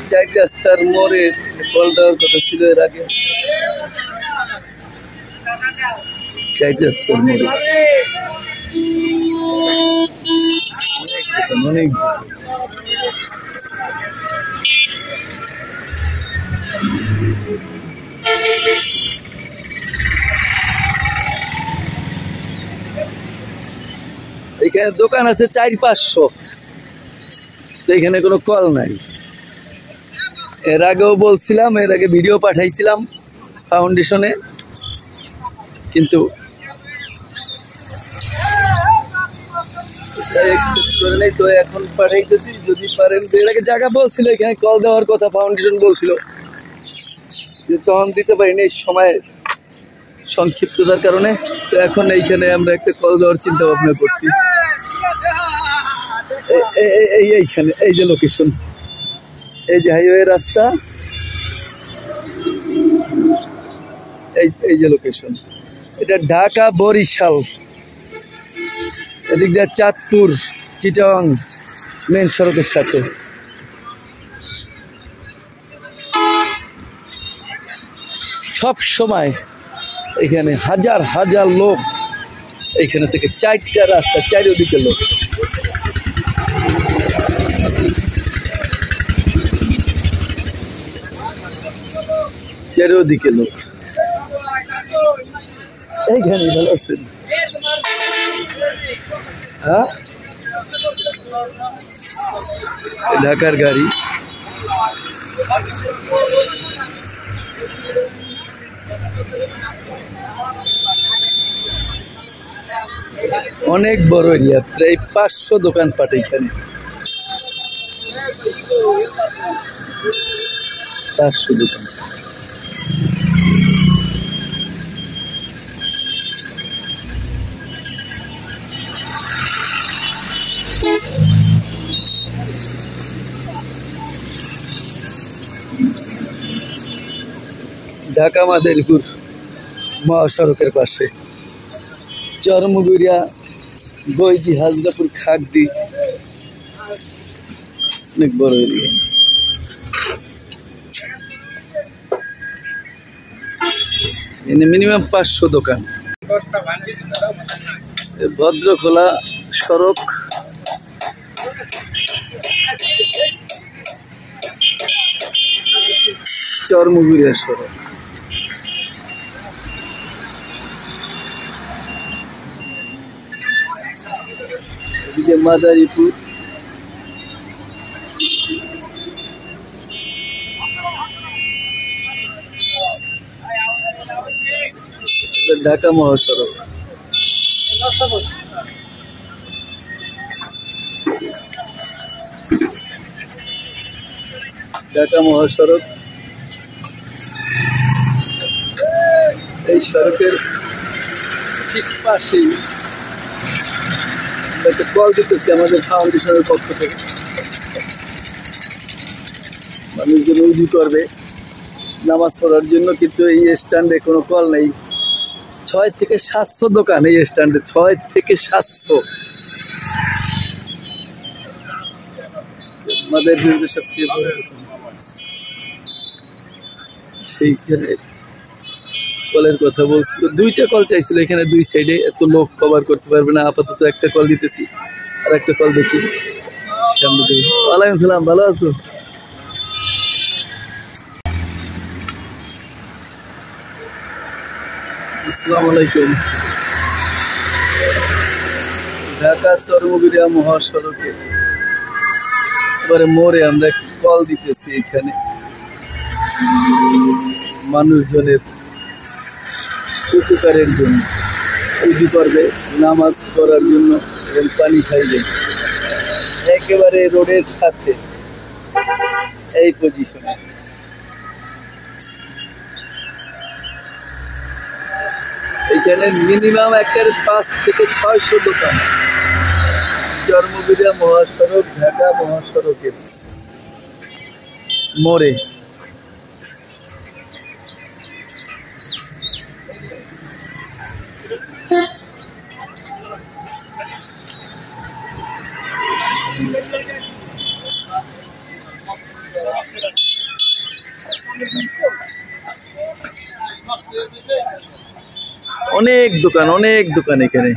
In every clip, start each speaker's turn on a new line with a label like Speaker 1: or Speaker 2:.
Speaker 1: চার রাস্তার মোড়ে কল দেওয়ার কথা ছিল এর আগে। চার রাস্তার মোড়ে অনেক এখানে দোকান আছে 400-500, এখানে কোনো কল নাই। এর আগেও বলছিলাম, এর আগে ভিডিও পাঠাইছিলাম ফাউন্ডেশনে, কিন্তু করে নেই। তো এখন পাঠাইতেছি, যদি পারেন। এর আগে জায়গা বলছিল এখানে কল দেওয়ার কথা, ফাউন্ডেশন বলছিল, তখন দিতে পারিনি সময় সংক্ষিপ্ততার কারণে। তো এখন এইখানে আমরা একটা কল দেওয়ার চিন্তা ভাবনা করছি। এইখানে এই যে লোকেশন, এই যে হাইওয়ে রাস্তা, এই যে লোকেশন, এটা ঢাকা বরিশাল, এদিক দিয়ে চাঁদপুর চিটাগাং মেন সড়কের সাথে। সব সময় এখানে হাজার হাজার লোক, এইখানে থেকে 4টা রাস্তা, চারিদিকে লোক। চারিদিকে লোক, এইখানে ভালো আছেন? হ্যাঁ, ঢাকার গাড়ি। অনেক বড় এরিয়া, প্রায় 500 দোকানপাট এখানে। 500 দোকান। ঢাকা মাদারীপুর মহাসড়কের পাশে, চরমুগুড়িয়া, বৈজি, হাজরাপুর, খাগদি, অনেক বড় এরিয়া। এখানে মিনিমাম 500 দোকান। ভদ্রখোলা সড়ক, চরমুগুড়িয়া সড়ক। এদিকে মাদারীপুর, ঢাকা মহাসড়ক। ঢাকা মহাসড়ক, এই সড়কের ঠিক পাশেই একটা কল দিতেছি আমাদের ফাউন্ডেশনের পক্ষ থেকে। মানুষজন উজু করবে, নামাজ পড়ার জন্য, কিন্তু এই স্ট্যান্ডে কোনো কল নেই। 6 থেকে 700 দোকান এই স্ট্যান্ডে, 6 থেকে 700। আমাদের সবচেয়ে বড় সেইখানে কলের কথা বলছিল, 2টা কল চাইছিল এখানে, 2 সাইডে। এত লোক কভার করতে পারবে না, আপাতত একটা কল দিতেছি। আর একটা কল দেখি সামনে দিকে। ওয়ালাইকুম সালাম, ভালো আছো? আসসালামু আলাইকুম। ঢাকা চরমুগুড়িয়া মহাসড়কে এবারে মোড়ে আমরা একটা কল দিতেছি। এখানে মানুষজনের উপকারের জন্য, উজু করবে, নামাজ পড়ার জন্য এবং পানি খাইবে, একেবারে রোডের সাথে এই পজিশনে। এখানে মিনিমাম একের 5 থেকে 600 দোকান। চরমুগুড়িয়া মহাসড়ক, ঢাকা মহাসড়কের মোড়ে। অনেক দোকান এখানে।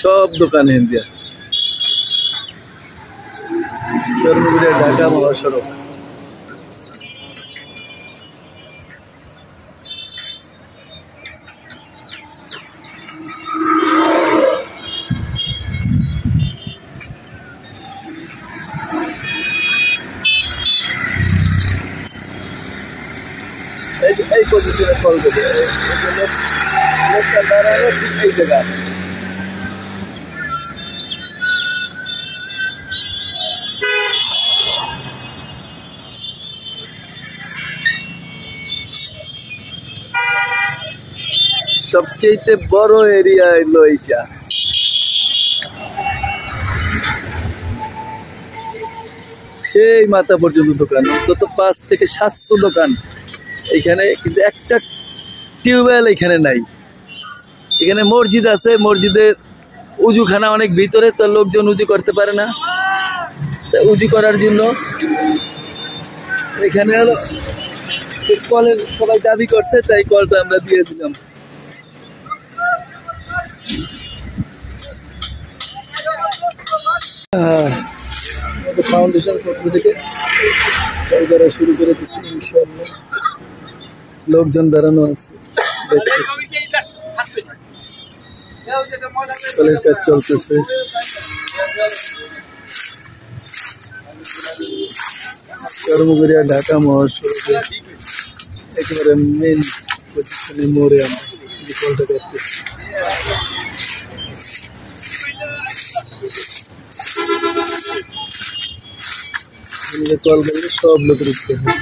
Speaker 1: সব দোকান হিন্দিয়া চরমুগুড়িয়া ঢাকা মহাসড়ক। এই পজিশনে কল দেবে, লোকটা দাঁড়ানো ঠিক এই জায়গা। সবচেয়ে বড় এরিয়া এলো এইটা। সেই মাথা পর্যন্ত দোকান, অন্তত 5 থেকে 700 দোকান এখানে, কিন্তু একটা টিউবওয়েল এখানে নাই। এখানে মসজিদ আছে, মসজিদের উজুখানা অনেক ভিতরে, তো লোকজন উজু করতে পারে না। উজু করার জন্য এখানে হলো কলের সবাই দাবি করছে, তাই কলটা আমরা দিয়ে দিলাম। ফাউন্ডেশন পক্ষ থেকে কল শুরু করে দিচ্ছি, ইনশাআল্লাহ। লোকজন দাঁড়ানো আছে, কলের কাজ চলতেছে। চরমুগুড়িয়া ঢাকা মহাসড়কে একেবারে মেন পজিশনে মোড়ে আমরা কলটা করতেছি। কল করলে সব লোক রুখতে হয়।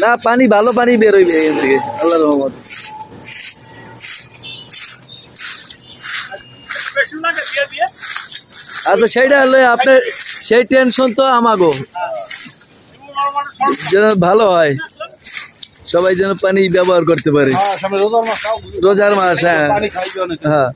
Speaker 1: না, পানি ভালো পানি বেরোইবে এখান থেকে, আল্লাহর রহমত। আচ্ছা, সেইটা হলে আপনার সেই টেনশন তো আমাগো, যেন ভালো হয়, সবাই যেন পানি ব্যবহার করতে পারে। রোজার মাস, হ্যাঁ হ্যাঁ।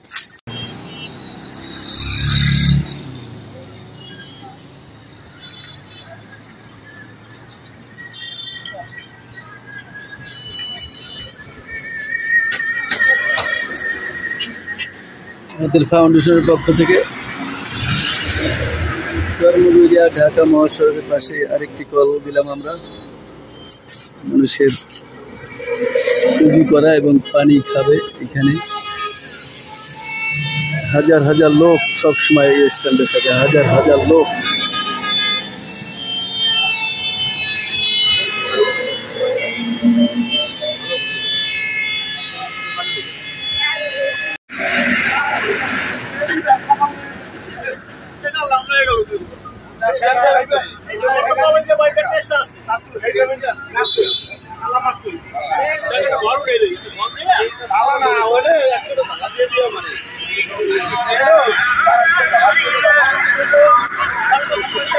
Speaker 1: আমাদের ফাউন্ডেশনের পক্ষ থেকে চরমুগুড়িয়া ঢাকা মহাসড়কের পাশে আরেকটি কল দিলাম আমরা, মানুষের উজু করা এবং পানি খাবে। এখানে হাজার হাজার লোক সবসময় এই স্ট্যান্ডে থাকে, হাজার হাজার লোক।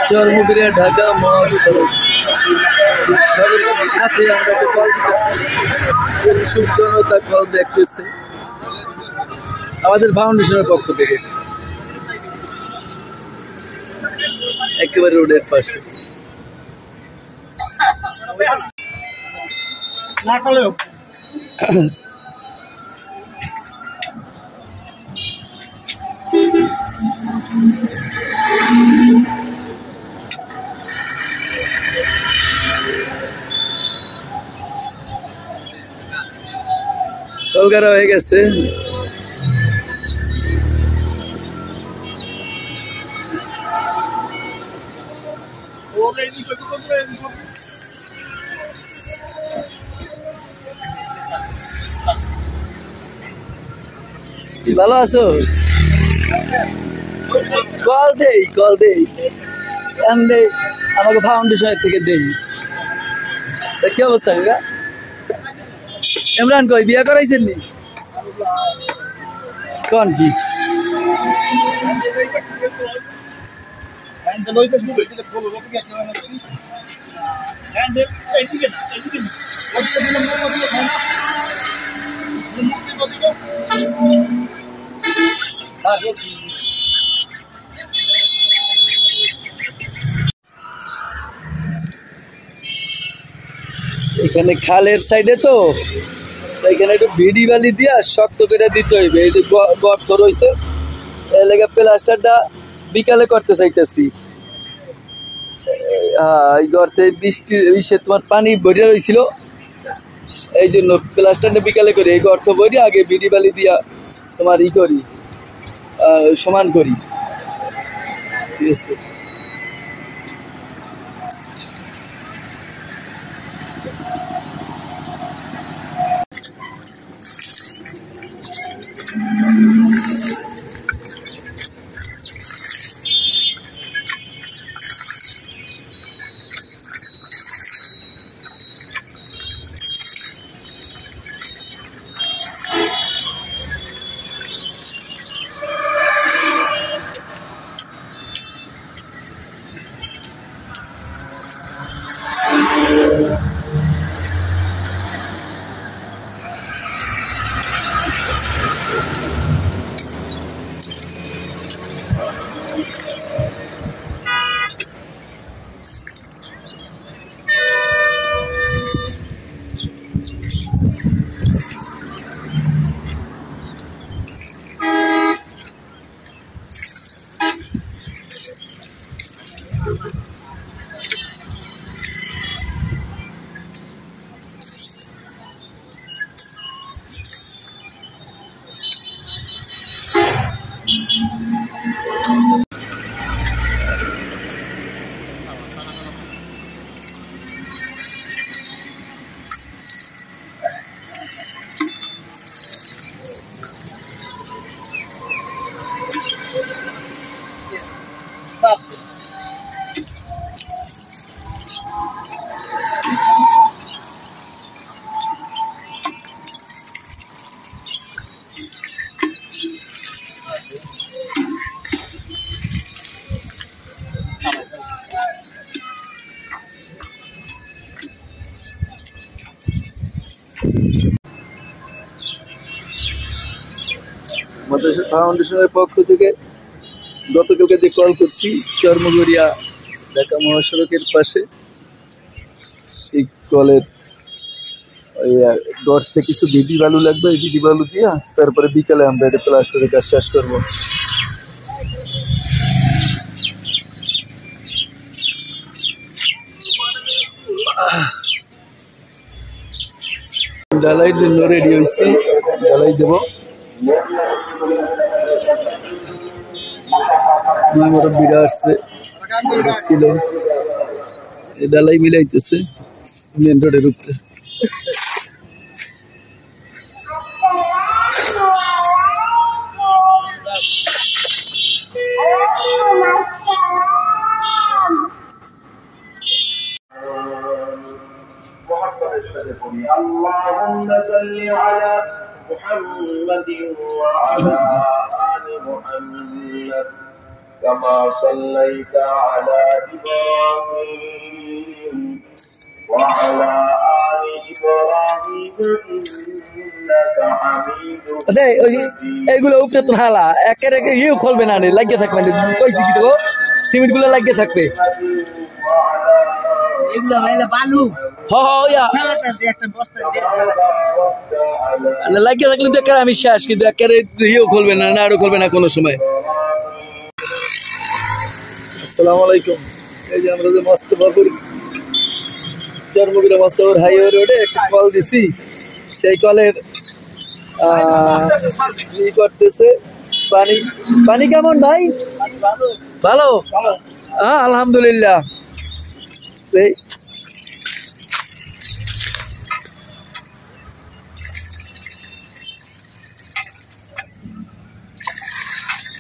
Speaker 1: চরমুগুড়িয়া ঢাকা মহাসড়ক সাথে আমরা কল দিতেছি, জনতা কল দেখতেছে আমাদের ফাউন্ডেশনের পক্ষ থেকে, একেবারে রোডের পাশে। কলকাতা হয়ে গেছে। ভালো আছো? কল দেই আমাকে ফাউন্ডেশনের থেকে দেই। কি অবস্থা কাকা? ইমরান কই বিয়া করাইছেন নি? কোন কি এখানে খালের সাইডে তো এখানে একটু ভিডি বালি দিয়া শক্ত করে দিতে হইবে। এই যে গর্ত রয়েছে এই লেগে প্লাস্টারটা বিকালে করতে চাইতেছি। এই গর্তে বৃষ্টি তোমার পানি ভরিয়া রয়েছিল, এই জন্য প্লাস্টারটা বিকালে করি। এই গর্ত ভরি আগে ভিডি বালি দিয়া তোমার করি, সমান করি। ঠিক আছে, মাদ্রাসা ফাউন্ডেশনের পক্ষ থেকে গতকালকে যে কল করছি চর্মগড়িয়া ঢাকা মহাসড়কের পাশে, সেই কলের ওই গর্তে কিছু ভিডি বালু লাগবে। এই ভিডি বালু দিয়া তারপরে বিকালে আমরা এটা প্লাস্টারের কাজ শেষ করবো। ঢালাইয়ের জন্য রেডি হয়েছি, ঢালাই দেবো। মুরব্বীরা আসছে, ছিল ঢালাই মিলাইতেছে মেন রোডের উপরে।
Speaker 2: اللهم صل على محمد وعلى آل محمد كما صليت على إبراهيم وعلى آل إبراهيم إنك حميد مجيد।
Speaker 1: এইগুলো উপরে তো হালা একের ইয়েও খুলবে না, লাগিয়ে থাকবে। কইছি কি তো সিমেন্ট গুলো লাগিয়ে থাকবে। লাগিয়ে থাকলে তো একের আমি শেষ, কিন্তু একের ইয়েও খুলবে না, আরো খুলবে না কোনো সময়। আসসালামু আলাইকুম। এই যে আমরা যে মোস্তফাপুর চর্মগড়িয়া মোস্তফাপুর হাইওয়ে রোডে একটা কল দিছি, সেই কলের করতেছে। পানি পানি কেমন ভাই? ভালো, হ্যাঁ আলহামদুলিল্লাহ।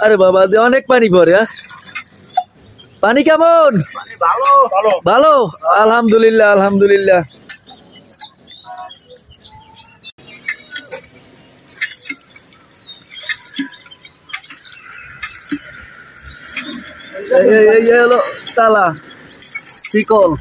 Speaker 1: আরে বাবা অনেক পানি পড়ে। পানি কেমন? ভালো আলহামদুলিল্লাহ আলহামদুলিল্লাহ। এই হলো তালা শিকল।